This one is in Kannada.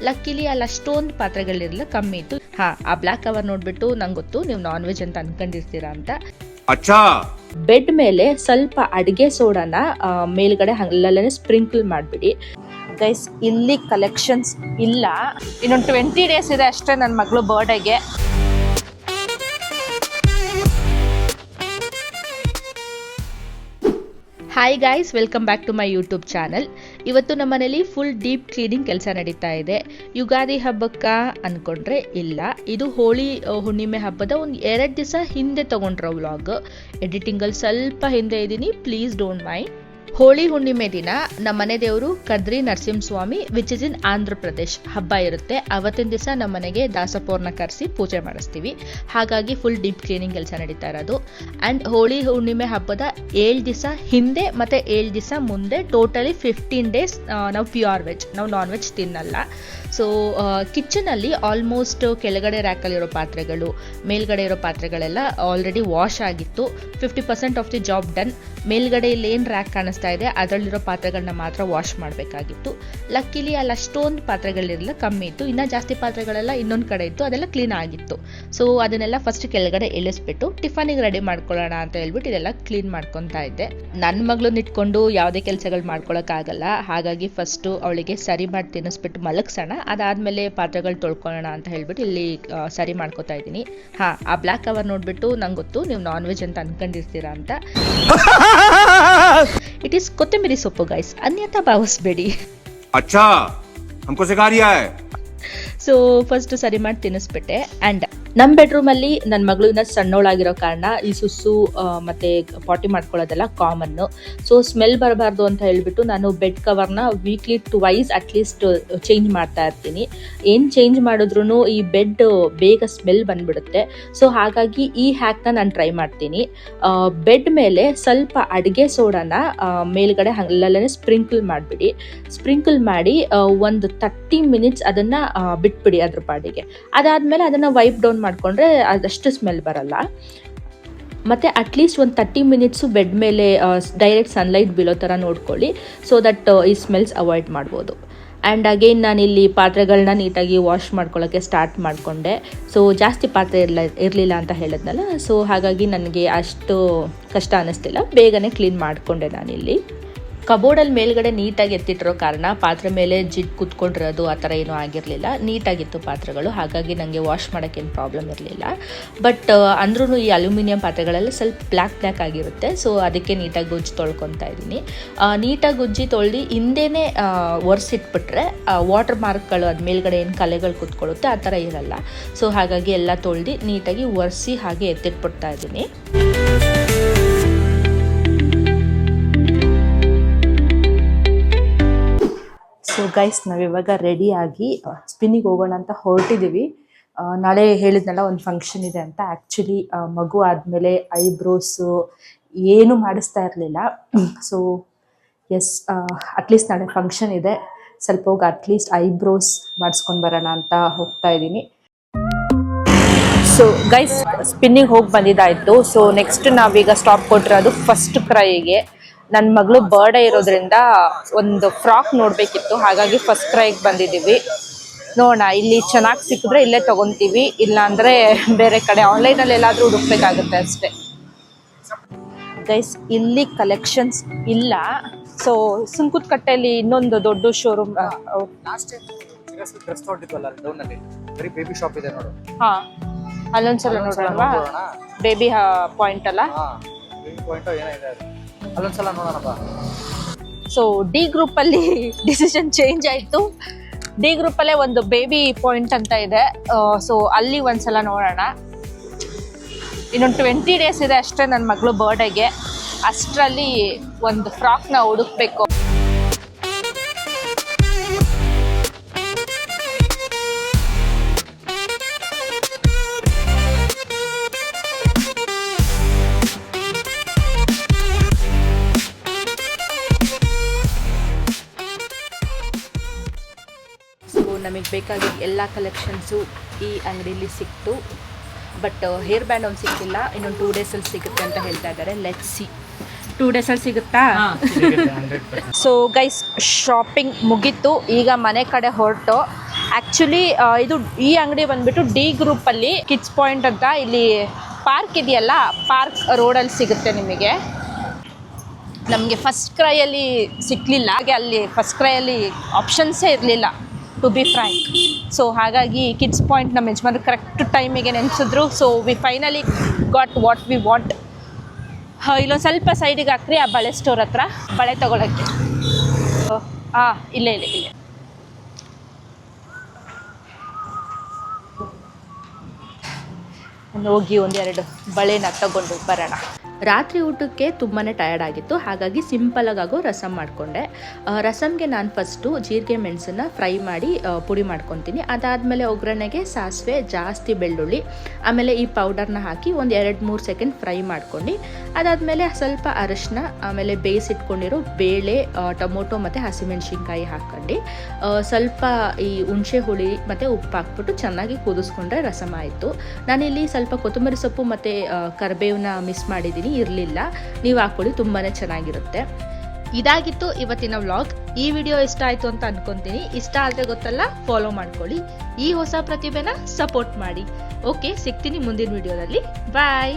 ಲಕ್ಕಿಲಿ ಅಲ್ಲಿ ಅಷ್ಟೊಂದು ಪಾತ್ರೆಗಳಿರಲಿಲ್ಲ, ಕಮ್ಮಿ ಇತ್ತು. ಆ ಬ್ಲಾಕ್ ಕವರ್ ನೋಡ್ಬಿಟ್ಟು ನಂಗೆ ಗೊತ್ತು ನೀವು ನಾನ್ ವೆಜ್ ಅಂತ ಅನ್ಕೊಂಡಿರ್ತೀರಾ ಅಂತ. ಬೆಡ್ ಮೇಲೆ ಸ್ವಲ್ಪ ಅಡಿಗೆ ಸೋಡಾನ ಮೇಲ್ಗಡೆ ಅಲ್ಲಲ್ಲೇ ಸ್ಪ್ರಿಂಕಲ್ ಮಾಡಿಬಿಡಿ ಗೈಸ್. ಇಲ್ಲಿ ಕಲೆಕ್ಷನ್ಸ್ ಇಲ್ಲ, ಇನ್ನೊಂದು 20 days ಇದೆ ಅಷ್ಟೇ ನನ್ನ ಮಗಳು ಬರ್ಡೇಗೆ. Hi guys, welcome back to my YouTube channel. ಇವತ್ತು ನಮ್ಮ ಮನೇಲಿ ಫುಲ್ ಡೀಪ್ ಕ್ಲೀನಿಂಗ್ ಕೆಲಸ ನಡೀತಾ ಇದೆ. ಯುಗಾದಿ ಹಬ್ಬಕ್ಕ ಅಂದ್ಕೊಂಡ್ರೆ ಇಲ್ಲ, ಇದು ಹೋಳಿ ಹುಣ್ಣಿಮೆ ಹಬ್ಬದ ಒಂದು 2 ದಿವಸ ಹಿಂದೆ ತಗೊಂಡ್ರೋ ವ್ಲಾಗ್. ಎಡಿಟಿಂಗಲ್ಲಿ ಸ್ವಲ್ಪ ಹಿಂದೆ ಇದ್ದೀನಿ, ಪ್ಲೀಸ್ ಡೋಂಟ್ ಮೈಂಡ್. ಹೋಳಿ ಹುಣ್ಣಿಮೆ ದಿನ ನಮ್ಮ ಮನೆ ದೇವರು Kadri Narasimhaswamy which is in Andhra Pradesh ಹಬ್ಬ ಇರುತ್ತೆ. ಅವತ್ತಿನ ದಿವಸ ನಮ್ಮ ಮನೆಗೆ ದಾಸಪೋರ್ನ ಕರೆಸಿ ಪೂಜೆ ಮಾಡಿಸ್ತೀವಿ. ಹಾಗಾಗಿ ಫುಲ್ ಡೀಪ್ ಕ್ಲೀನಿಂಗ್ ಕೆಲಸ ನಡೀತಾ ಇರೋದು. ಆ್ಯಂಡ್ ಹೋಳಿ ಹುಣ್ಣಿಮೆ ಹಬ್ಬದ 7 ದಿವಸ ಹಿಂದೆ ಮತ್ತು 7 ದಿವಸ ಮುಂದೆ ಟೋಟಲಿ 15 days ನಾವು ಪ್ಯೂರ್ ವೆಜ್, ನಾವು ನಾನ್ ವೆಜ್ ತಿನ್ನಲ್ಲ. ಸೊ ಕಿಚನಲ್ಲಿ ಆಲ್ಮೋಸ್ಟ್ ಕೆಳಗಡೆ ರ್ಯಾಕಲ್ಲಿರೋ ಪಾತ್ರೆಗಳು, ಮೇಲ್ಗಡೆ ಇರೋ ಪಾತ್ರೆಗಳೆಲ್ಲ ಆಲ್ರೆಡಿ ವಾಶ್ ಆಗಿತ್ತು. 50% ಆಫ್ ದಿ ಜಾಬ್ ಡನ್. ಮೇಲ್ಗಡೆ ಇಲ್ಲಿ ಏನು ರ್ಯಾಕ್ ಕಾಣಿಸ್ತಾ ಇದೆ ಅದರಲ್ಲಿರೋ ಪಾತ್ರೆಗಳನ್ನ ಮಾತ್ರ ವಾಶ್ ಮಾಡಬೇಕಾಗಿತ್ತು. ಲಕ್ಕಿಲಿ ಅಲ್ಲಿ ಅಷ್ಟೊಂದು ಪಾತ್ರೆಗಳಿರಲಿಲ್ಲ, ಕಮ್ಮಿ ಇತ್ತು. ಇನ್ನೂ ಜಾಸ್ತಿ ಪಾತ್ರೆಗಳೆಲ್ಲ ಇನ್ನೊಂದು ಕಡೆ ಇತ್ತು, ಅದೆಲ್ಲ ಕ್ಲೀನ್ ಆಗಿತ್ತು. ಸೊ ಅದನ್ನೆಲ್ಲ ಫಸ್ಟ್ ಕೆಳಗಡೆ ಇಳಿಸ್ಬಿಟ್ಟು ಟಿಫನಿಗೆ ರೆಡಿ ಮಾಡ್ಕೊಳ್ಳೋಣ ಅಂತ ಹೇಳ್ಬಿಟ್ಟು ಇದೆಲ್ಲ ಕ್ಲೀನ್ ಮಾಡ್ಕೊತಾ ಇದ್ದೆ. ನನ್ನ ಮಗಳನ್ನ ಇಟ್ಕೊಂಡು ಯಾವುದೇ ಕೆಲಸಗಳು ಮಾಡ್ಕೊಳಕ್ಕಾಗಲ್ಲ. ಹಾಗಾಗಿ ಫಸ್ಟು ಅವಳಿಗೆ ಸರಿ ಮಾಡಿ ತಿನ್ನಿಸ್ಬಿಟ್ಟು ಮಲಗಿಸೋಣ, ಅದಾದಮೇಲೆ ಪಾತ್ರೆಗಳು ತೊಳ್ಕೊಳ್ಳೋಣ ಅಂತ ಹೇಳ್ಬಿಟ್ಟು ಇಲ್ಲಿ ಸರಿ ಮಾಡ್ಕೊತಾ ಇದ್ದೀನಿ. ಆ ಬ್ಲಾಕ್ ಕವರ್ ನೋಡ್ಬಿಟ್ಟು ನಂಗೆ ಗೊತ್ತು ನೀವು ನಾನ್ ವೆಜ್ ಅಂತ ಅನ್ಕೊಂಡಿರ್ತೀರಾ ಅಂತ. ಇಟ್ ಈಸ್ ಕೊತ್ತಂಬರಿ ಸೊಪ್ಪು ಗೈಸ್, ಅನ್ಯತಾ ಭಾವಿಸ್ಬೇಡಿ. ಸೊ ಫಸ್ಟ್ ಸರಿ ಮಾಡಿ ತಿನ್ನಿಸ್ಬಿಟ್ಟೆ. ಆ್ಯಂಡ್ ನಮ್ಮ ಬೆಡ್ರೂಮಲ್ಲಿ ನನ್ನ ಮಗಳು ಇನ್ನೂ ಸಣ್ಣವಳಾಗಿರೋ ಕಾರಣ ಈ ಸುಸ್ಸು ಮತ್ತು ಪಾಟಿ ಮಾಡ್ಕೊಳ್ಳೋದೆಲ್ಲ ಕಾಮನ್ನು. ಸೊ ಸ್ಮೆಲ್ ಬರಬಾರ್ದು ಅಂತ ಹೇಳ್ಬಿಟ್ಟು ನಾನು ಬೆಡ್ ಕವರ್ನ ವೀಕ್ಲಿ 2 ಅಟ್ಲೀಸ್ಟ್ ಚೇಂಜ್ ಮಾಡ್ತಾ ಇರ್ತೀನಿ. ಏನು ಚೇಂಜ್ ಮಾಡಿದ್ರೂ ಈ ಬೆಡ್ ಬೇಗ ಸ್ಮೆಲ್ ಬಂದ್ಬಿಡುತ್ತೆ. ಸೊ ಹಾಗಾಗಿ ಈ ಹ್ಯಾಕ್ನ ನಾನು ಟ್ರೈ ಮಾಡ್ತೀನಿ. ಬೆಡ್ ಮೇಲೆ ಸ್ವಲ್ಪ ಅಡುಗೆ ಸೋಡಾನ ಮೇಲ್ಗಡೆ ಅಲ್ಲಲ್ಲೇ ಸ್ಪ್ರಿಂಕಲ್ ಮಾಡಿಬಿಡಿ. ಸ್ಪ್ರಿಂಕಲ್ ಮಾಡಿ ಒಂದು 30 minutes ಅದನ್ನು ಬಿಟ್ಬಿಡಿ ಅದ್ರ ಪಾಡಿಗೆ. ಅದಾದಮೇಲೆ ಅದನ್ನು ವೈಪ್ ಡೌನ್ ಮಾಡಿಕೊಂಡ್ರೆ ಅದಷ್ಟು ಸ್ಮೆಲ್ ಬರಲ್ಲ. ಮತ್ತು ಅಟ್ಲೀಸ್ಟ್ ಒಂದು 30 minutes ಬೆಡ್ ಮೇಲೆ ಡೈರೆಕ್ಟ್ ಸನ್ಲೈಟ್ ಬೀಳೋ ಥರ ನೋಡ್ಕೊಳ್ಳಿ, ಸೊ ದಟ್ ಈ ಸ್ಮೆಲ್ಸ್ ಅವಾಯ್ಡ್ ಮಾಡ್ಬೋದು. ಆ್ಯಂಡ್ ಅಗೇನ್ ನಾನಿಲ್ಲಿ ಪಾತ್ರೆಗಳನ್ನ ನೀಟಾಗಿ ವಾಶ್ ಮಾಡ್ಕೊಳ್ಳೋಕ್ಕೆ ಸ್ಟಾರ್ಟ್ ಮಾಡಿಕೊಂಡೆ. ಸೊ ಜಾಸ್ತಿ ಪಾತ್ರೆ ಇರಲಿಲ್ಲ ಅಂತ ಹೇಳಿದ್ನಲ್ಲ, ಸೊ ಹಾಗಾಗಿ ನನಗೆ ಅಷ್ಟು ಕಷ್ಟ ಅನ್ನಿಸ್ತಿಲ್ಲ, ಬೇಗನೆ ಕ್ಲೀನ್ ಮಾಡಿಕೊಂಡೆ ನಾನಿಲ್ಲಿ. ಕಬೋರ್ಡಲ್ಲಿ ಮೇಲ್ಗಡೆ ನೀಟಾಗಿ ಎತ್ತಿಟ್ಟಿರೋ ಕಾರಣ ಪಾತ್ರೆ ಮೇಲೆ ಜಿಡ್ ಕುತ್ಕೊಂಡಿರೋದು ಆ ಥರ ಏನೂ ಆಗಿರಲಿಲ್ಲ. ನೀಟಾಗಿತ್ತು ಪಾತ್ರೆಗಳು, ಹಾಗಾಗಿ ನನಗೆ ವಾಶ್ ಮಾಡೋಕ್ಕೇನು ಪ್ರಾಬ್ಲಮ್ ಇರಲಿಲ್ಲ. ಬಟ್ ಅಂದ್ರೂ ಈ ಅಲ್ಯೂಮಿನಿಯಂ ಪಾತ್ರೆಗಳೆಲ್ಲ ಸ್ವಲ್ಪ ಬ್ಲ್ಯಾಕ್ ಆಗಿರುತ್ತೆ. ಸೊ ಅದಕ್ಕೆ ನೀಟಾಗಿ ಉಜ್ಜಿ ತೊಳ್ಕೊತಾ ಇದ್ದೀನಿ. ನೀಟಾಗಿ ಉಜ್ಜಿ ತೊಳ್ದು ಹಿಂದೆನೇ ಒರೆಸಿಟ್ಬಿಟ್ರೆ ವಾಟರ್ ಮಾರ್ಕ್ಗಳು ಅದು ಮೇಲ್ಗಡೆ ಏನು ಕಲೆಗಳು ಕುತ್ಕೊಳ್ಳುತ್ತೆ ಆ ಥರ ಇರಲ್ಲ. ಸೊ ಹಾಗಾಗಿ ಎಲ್ಲ ತೊಳ್ದು ನೀಟಾಗಿ ಒರೆಸಿ ಹಾಗೆ ಎತ್ತಿಟ್ಬಿಡ್ತಾ ಇದ್ದೀನಿ. ಸೊ ಗೈಸ್, ನಾವಿವಾಗ ರೆಡಿಯಾಗಿ ಸ್ಪಿನ್ನಿಗೆ ಹೋಗೋಣ ಅಂತ ಹೊರಟಿದ್ದೀವಿ. ನಾಳೆ ಹೇಳಿದ್ನಲ್ಲ ಒಂದು ಫಂಕ್ಷನ್ ಇದೆ ಅಂತ. ಆ್ಯಕ್ಚುಲಿ ಮಗು ಆದಮೇಲೆ ಐಬ್ರೋಸು ಏನೂ ಮಾಡಿಸ್ತಾ ಇರಲಿಲ್ಲ. ಸೊ ಎಸ್, ಅಟ್ಲೀಸ್ಟ್ ನಾಳೆ ಫಂಕ್ಷನ್ ಇದೆ, ಸ್ವಲ್ಪ ಹೋಗಿ ಅಟ್ಲೀಸ್ಟ್ ಐಬ್ರೋಸ್ ಮಾಡಿಸ್ಕೊಂಡು ಬರೋಣ ಅಂತ ಹೋಗ್ತಾ ಇದ್ದೀನಿ. ಸೊ ಗೈಸ್, ಸ್ಪಿನ್ನಿಗೆ ಹೋಗಿ ಬಂದಿದ್ದಾಯಿತು. ಸೊ ನೆಕ್ಸ್ಟ್ ನಾವೀಗ ಸ್ಟಾಪ್ ಕೊಟ್ಟಿರೋದು ಫಸ್ಟ್ ಕ್ರೈಗೆ. ನನ್ನ ಮಗಳು ಬರ್ಡೇ ಇರೋದ್ರಿಂದ ಒಂದು ಫ್ರಾಕ್ ನೋಡಬೇಕಿತ್ತು, ಹಾಗಾಗಿ ಫಸ್ಟ್ ಕ್ರೈಗೆ ಬಂದಿದ್ದೀವಿ. ನೋಡೋಣ, ಇಲ್ಲಿ ಚೆನ್ನಾಗಿ ಸಿಕ್ಕಿದ್ರೆ ಇಲ್ಲೇ ತೊಗೊತೀವಿ, ಇಲ್ಲಾಂದರೆ ಬೇರೆ ಕಡೆ ಆನ್ಲೈನಲ್ಲಿ ಎಲ್ಲಾದರೂ ಹುಡುಕ್ಬೇಕಾಗುತ್ತೆ ಅಷ್ಟೇ. ಗೈಸ್, ಇಲ್ಲಿ ಕಲೆಕ್ಷನ್ಸ್ ಇಲ್ಲ. ಸೊ ಸುಂಕುತ್ಕಟ್ಟೆಯಲ್ಲಿ ಇನ್ನೊಂದು ದೊಡ್ಡ ಶೋರೂಮ್. ಹಾಂ, ಅಲ್ಲೊಂದ್ಸಲ ನೋಡೋಣವಾ? ಬೇಬಿ ಪಾಯಿಂಟ್ ಅಲ್ಲ, ಅಲ್ಲೊಂದ್ಸಲ ನೋಡೋಣ. ಸೊ ಡಿ ಗ್ರೂಪಲ್ಲಿ ಡಿಸಿಷನ್ ಚೇಂಜ್ ಆಯಿತು. ಡಿ ಗ್ರೂಪಲ್ಲೇ ಒಂದು ಬೇಬಿ ಪಾಯಿಂಟ್ ಅಂತ ಇದೆ. ಸೊ ಅಲ್ಲಿ ಒಂದ್ಸಲ ನೋಡೋಣ. ಇನ್ನೊಂದು 20 days ಇದೆ ಅಷ್ಟೇ ನನ್ನ ಮಗಳು ಬರ್ಡೇಗೆ. ಅಷ್ಟರಲ್ಲಿ ಒಂದು ಫ್ರಾಕ್ನ ಹುಡುಕ್ಬೇಕು. ನಮಗೆ ಬೇಕಾಗಿದ್ದ ಎಲ್ಲ ಕಲೆಕ್ಷನ್ಸು ಈ ಅಂಗಡಿಯಲ್ಲಿ ಸಿಕ್ತು. ಬಟ್ ಹೇರ್ ಬ್ಯಾಂಡ್ ಒಂದು ಸಿಕ್ಕಿಲ್ಲ, ಇನ್ನೊಂದು 2 days ಸಿಗುತ್ತೆ ಅಂತ ಹೇಳ್ತಾ ಇದ್ದಾರೆ. ಲೆಟ್ಸ್ ಸಿ, 2 days ಸಿಗುತ್ತಾ? ಸೊ ಗೈಸ್, ಶಾಪಿಂಗ್ ಮುಗೀತು, ಈಗ ಮನೆ ಕಡೆ ಹೊರಟು. ಆ್ಯಕ್ಚುಲಿ ಇದು ಈ ಅಂಗಡಿ ಬಂದುಬಿಟ್ಟು ಡಿ ಗ್ರೂಪಲ್ಲಿ ಕಿಡ್ಸ್ ಪಾಯಿಂಟ್ ಅಂತ ಇಲ್ಲಿ ಪಾರ್ಕ್ ಇದೆಯಲ್ಲ, ಪಾರ್ಕ್ ರೋಡಲ್ಲಿ ಸಿಗುತ್ತೆ ನಿಮಗೆ. ನಮಗೆ ಫಸ್ಟ್ ಕ್ರೈಯಲ್ಲಿ ಸಿಕ್ಕಲಿಲ್ಲ, ಹಾಗೆ ಅಲ್ಲಿ ಫಸ್ಟ್ ಕ್ರೈಯಲ್ಲಿ ಆಪ್ಷನ್ಸೇ ಇರಲಿಲ್ಲ ಟು ಬಿ ಫ್ರ್ಯಾಂಕ್. ಸೊ ಹಾಗಾಗಿ ಕಿಡ್ಸ್ ಪಾಯಿಂಟ್ ನಮ್ಮ ಯಜಮಾನ್ರು ಕರೆಕ್ಟ್ ಟೈಮಿಗೆ ನೆನೆಸಿದ್ರು. So we finally got what we want. ಇಲ್ಲೊಂದು ಸ್ವಲ್ಪ ಸೈಡಿಗೆ ಹಾಕ್ರಿ, ಆ ಬಳೆ ಸ್ಟೋರ್ ಹತ್ರ ಬಳೆ ತೊಗೊಳಕ್ಕೆ. ಇಲ್ಲೇ ಹೋಗಿ ಒಂದೆರಡು ಬಳೆನ ತಗೊಂಡು ಬರೋಣ. ರಾತ್ರಿ ಊಟಕ್ಕೆ ತುಂಬಾ ಟಯರ್ಡ್ ಆಗಿತ್ತು, ಹಾಗಾಗಿ ಸಿಂಪಲಾಗೋ ರಸಮ್ ಮಾಡಿಕೊಂಡೆ. ರಸಮ್ಗೆ ನಾನು ಫಸ್ಟು ಜೀರಿಗೆ ಮೆಣಸನ್ನು ಫ್ರೈ ಮಾಡಿ ಪುಡಿ ಮಾಡ್ಕೊತೀನಿ. ಅದಾದಮೇಲೆ ಒಗ್ಗರಣೆಗೆ ಸಾಸಿವೆ, ಜಾಸ್ತಿ ಬೆಳ್ಳುಳ್ಳಿ, ಆಮೇಲೆ ಈ ಪೌಡರ್ನ ಹಾಕಿ ಒಂದು 2-3 ಸೆಕೆಂಡ್ ಫ್ರೈ ಮಾಡ್ಕೊಂಡು, ಅದಾದಮೇಲೆ ಸ್ವಲ್ಪ ಅರಶಿನ, ಆಮೇಲೆ ಬೇಯಿಸಿಟ್ಕೊಂಡಿರೋ ಬೇಳೆ, ಟೊಮೊಟೊ ಮತ್ತು ಹಸಿಮೆಣ್ಸಿನ್ಕಾಯಿ ಹಾಕ್ಕೊಂಡು ಸ್ವಲ್ಪ ಈ ಹುಣಸೆ ಹುಳಿ ಮತ್ತು ಉಪ್ಪು ಹಾಕ್ಬಿಟ್ಟು ಚೆನ್ನಾಗಿ ಕುದಿಸ್ಕೊಂಡ್ರೆ ರಸಮ್ ಆಯಿತು. ನಾನಿಲ್ಲಿ ಸ್ವಲ್ಪ ಕೊತ್ತಂಬರಿ ಸೊಪ್ಪು ಮತ್ತು ಕರಿಬೇವನ್ನ ಮಿಸ್ ಮಾಡಿದ್ದೀನಿ, ಇರಲಿಲ್ಲ, ನೀವು ಹಾಕ್ಕೊಳ್ಳಿ, ತುಂಬಾ ಚೆನ್ನಾಗಿರುತ್ತೆ. ಇದಾಗಿತ್ತು ಇವತ್ತಿನ ವ್ಲಾಗ್. ಈ ವಿಡಿಯೋ ಇಷ್ಟ ಆಯಿತು ಅಂತ ಅನ್ಕೊಂತೀನಿ. ಇಷ್ಟ ಆದರೆ ಗೊತ್ತಲ್ಲ, ಫಾಲೋ ಮಾಡ್ಕೊಳ್ಳಿ. ಈ ಹೊಸ ಪ್ರತಿಭೆನ ಸಪೋರ್ಟ್ ಮಾಡಿ. ಓಕೆ, ಸಿಗ್ತೀನಿ ಮುಂದಿನ ವಿಡಿಯೋದಲ್ಲಿ. ಬಾಯ್.